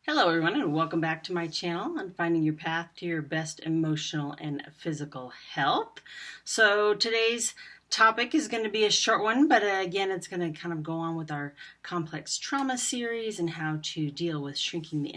Hello everyone and welcome back to my channel on finding your path to your best emotional and physical health. So today's topic is going to be a short one, but again it's going to kind of go on with our complex trauma series and how to deal with shrinking the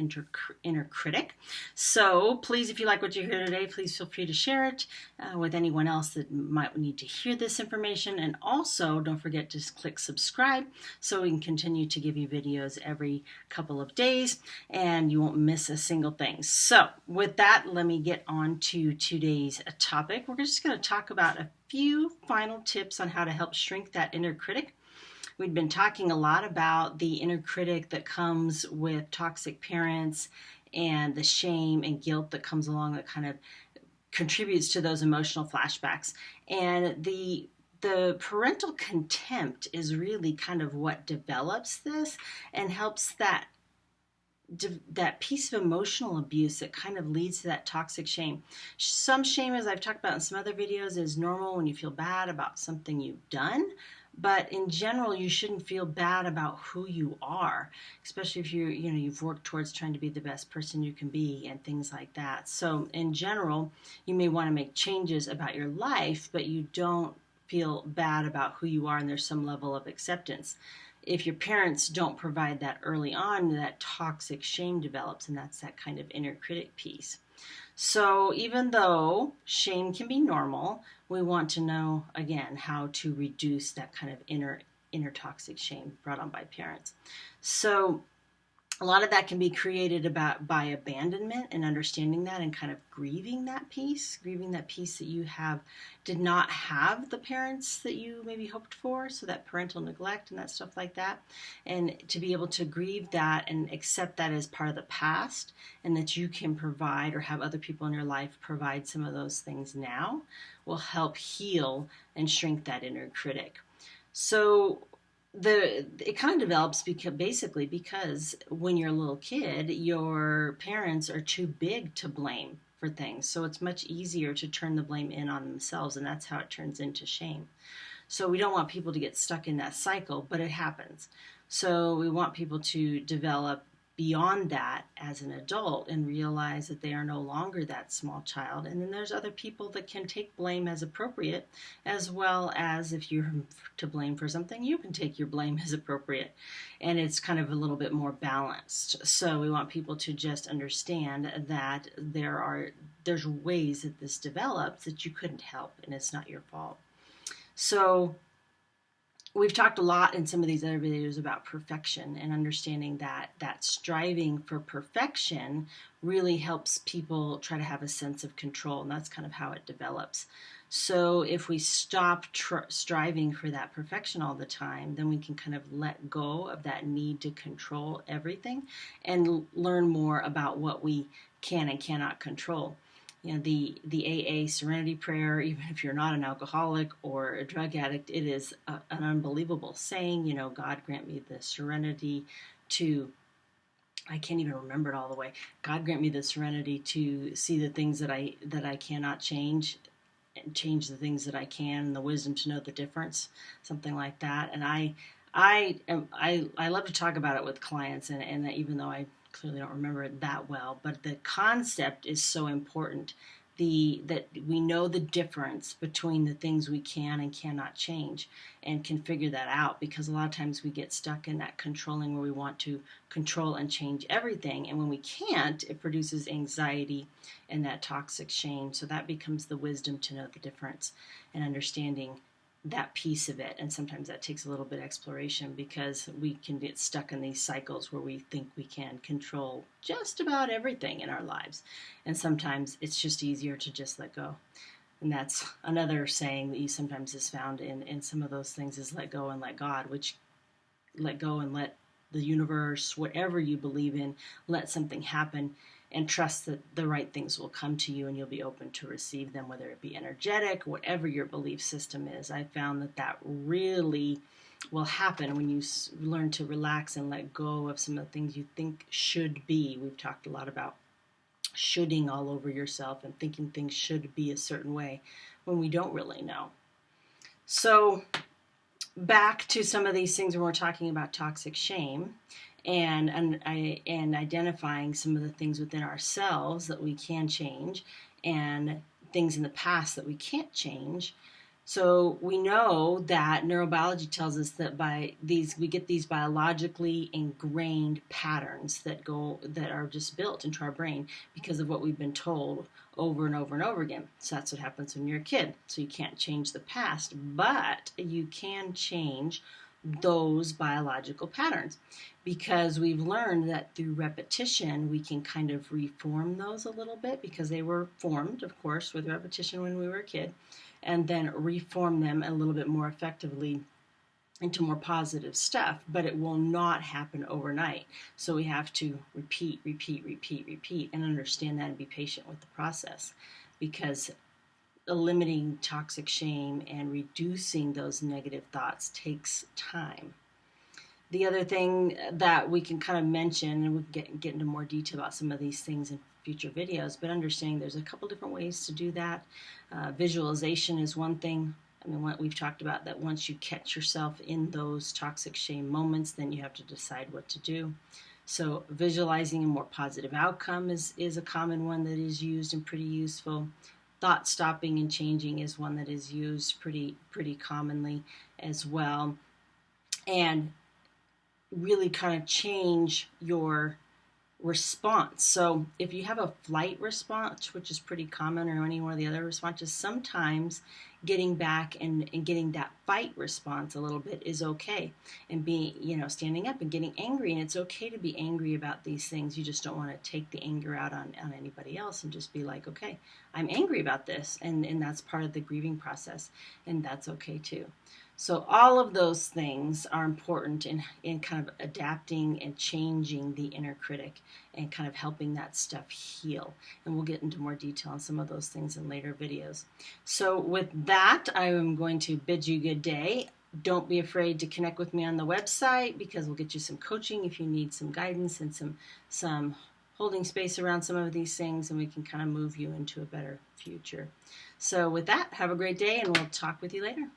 inner critic. So please, if you like what you hear today, please feel free to share it with anyone else that might need to hear this information, and also don't forget to click subscribe so we can continue to give you videos every couple of days and you won't miss a single thing. So with that, let me get on to today's topic. We're just going to talk about a few final tips on how to help shrink that inner critic. We've been talking a lot about the inner critic that comes with toxic parents and the shame and guilt that comes along that kind of contributes to those emotional flashbacks. And the parental contempt is really kind of what develops this and helps that piece of emotional abuse that kind of leads to that toxic shame. Some shame, as I've talked about in some other videos, is normal when you feel bad about something you've done. But in general, you shouldn't feel bad about who you are, especially if you've worked towards trying to be the best person you can be and things like that. So in general, you may want to make changes about your life, but you don't feel bad about who you are, and there's some level of acceptance. If your parents don't provide that early on, that toxic shame develops, and that's that kind of inner critic piece. So even though shame can be normal, we want to know, again, how to reduce that kind of inner toxic shame brought on by parents. So a lot of that can be created by abandonment and understanding that and kind of grieving that piece that you did not have the parents that you maybe hoped for, so that parental neglect and that stuff like that. And to be able to grieve that and accept that as part of the past, and that you can provide or have other people in your life provide some of those things now, will help heal and shrink that inner critic. So it kind of develops because when you're a little kid, your parents are too big to blame for things. So it's much easier to turn the blame in on themselves, and that's how it turns into shame. So we don't want people to get stuck in that cycle, but it happens. So we want people to develop beyond that as an adult and realize that they are no longer that small child. And then there's other people that can take blame as appropriate, as well as if you're to blame for something, you can take your blame as appropriate. And it's kind of a little bit more balanced. So we want people to just understand that there's ways that this develops that you couldn't help, and it's not your fault. So we've talked a lot in some of these other videos about perfection and understanding that striving for perfection really helps people try to have a sense of control, and that's kind of how it develops. So if we stop striving for that perfection all the time, then we can kind of let go of that need to control everything and learn more about what we can and cannot control. The AA Serenity Prayer, even if you're not an alcoholic or a drug addict, it is an unbelievable saying. God grant me the serenity to, I can't even remember it all the way. God grant me the serenity to see the things that I cannot change, and change the things that I can, and the wisdom to know the difference, something like that. And I love to talk about it with clients, and even though I clearly don't remember it that well, but the concept is so important. That we know the difference between the things we can and cannot change, and can figure that out, because a lot of times we get stuck in that controlling where we want to control and change everything, and when we can't, it produces anxiety and that toxic shame. So that becomes the wisdom to know the difference and understanding that piece of it. And sometimes that takes a little bit of exploration, because we can get stuck in these cycles where we think we can control just about everything in our lives, and sometimes it's just easier to just let go. And that's another saying that you sometimes is found in some of those things, is let go and let God, which let go and let the universe, whatever you believe in, let something happen and trust that the right things will come to you and you'll be open to receive them, whether it be energetic, whatever your belief system is. I found that really will happen when you learn to relax and let go of some of the things you think should be. We've talked a lot about shoulding all over yourself and thinking things should be a certain way when we don't really know. So back to some of these things when we're talking about toxic shame and identifying some of the things within ourselves that we can change and things in the past that we can't change. So we know that neurobiology tells us that by these we get these biologically ingrained patterns that are just built into our brain because of what we've been told over and over and over again. So that's what happens when you're a kid. So you can't change the past, but you can change those biological patterns because we've learned that through repetition we can kind of reform those a little bit because they were formed, of course, with repetition when we were a kid, and then reform them a little bit more effectively into more positive stuff, but it will not happen overnight. So we have to repeat, and understand that and be patient with the process, because eliminating toxic shame and reducing those negative thoughts takes time. The other thing that we can kind of mention, and we can get into more detail about some of these things in future videos, but understanding there's a couple different ways to do that. Visualization is one thing. I mean, what we've talked about, that once you catch yourself in those toxic shame moments, then you have to decide what to do. So visualizing a more positive outcome is a common one that is used and pretty useful. Thought stopping and changing is one that is used pretty commonly as well. And really kind of change your response. So if you have a flight response, which is pretty common, or any one of the other responses, sometimes getting back and getting that fight response a little bit is okay. And being, standing up and getting angry. And it's okay to be angry about these things. You just don't want to take the anger out on anybody else, and just be like, okay, I'm angry about this. And that's part of the grieving process. And that's okay too. So all of those things are important in kind of adapting and changing the inner critic and kind of helping that stuff heal. And we'll get into more detail on some of those things in later videos. So with that, I am going to bid you good day. Don't be afraid to connect with me on the website, because we'll get you some coaching if you need some guidance and some holding space around some of these things, and we can kind of move you into a better future. So with that, have a great day, and we'll talk with you later.